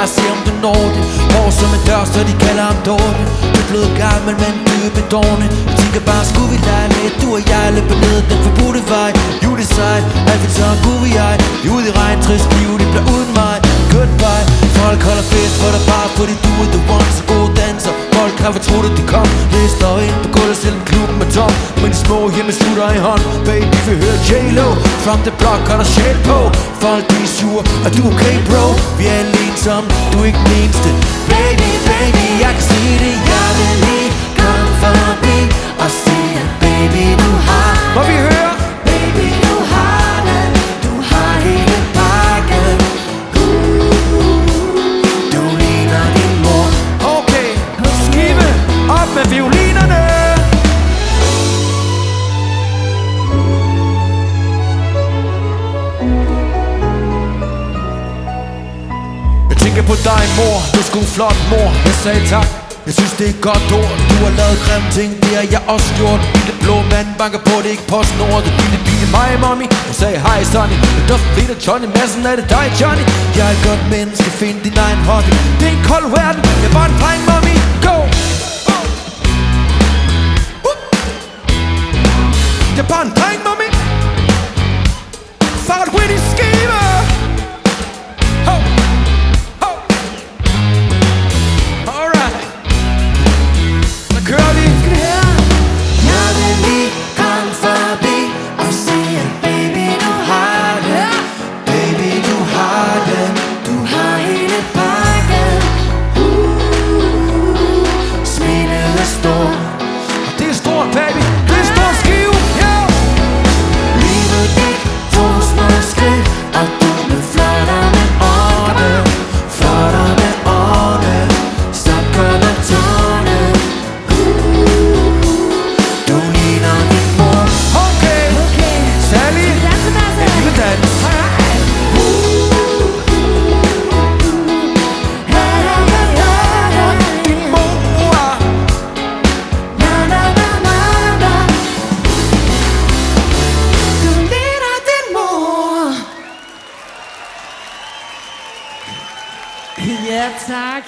og se om du når det. Hår som en dør, så de kalder ham Dorte. Du er blevet gammel, men dybe dårne. Jeg tænker bare, skulle vi lege lidt? Du og jeg løber ned den forbudte vej. Julesejt, alt vil så kunne vi ej. Ude i regn, trist liv, det bliver uden mig. Goodbye, folk holder fest for dig bare, fordi du er the one, så gode danser. Folk har fortrudt, at de kom. Lister ind på gulvet, selvom klubben er tom. Men de små hjemme slutter i hånd. Baby, vi hører J-Lo. From the block, har der shade på. Folk, de er sure, og du er okay, bro. Vi er alle ensomme, du er ikke den eneste. Baby, baby, jeg kan sige det. Jeg vil lige komme forbi og se, at baby, du har. Må vi høre? Baby, du har det. Du har hele pakken. Du ligner din mor. Okay, skive op med violinerne. Jeg tænker på dig, mor. Du er sgu en flot mor. Jeg sagde tak. Jeg synes det er et godt ord. Du har lavet grimme ting, det har jeg også gjort. Lille blå mand banker på, det er ikke PostNord. Det lille pige mig, mommy. Hun sagde hej, Sonny. Men der flitter Johnny Madsen, er det dig, Johnny? Jeg er et godt menneske, find din egen hobby. Det er en kold verden, jeg er bare en dreng, mommy. Go! Jeg er bare en dreng, mommy. Fart with i skive. Ho! Ho! Alright. Så kører vi. Jeg vil lige komme forbi og se, at baby, du har det. Baby, du har det. Du har hele pakken. Smilet er stort. Og det er stort, baby. Det er stort skive. Yeah. Livet gik 2 små skridt, og du blev flottere med årene. Flottere med årene. Så kommer tårne. Du ligner din mor. Okay, Sally, en lille dans. Din mor. Du ligner din mor. Ja, tak.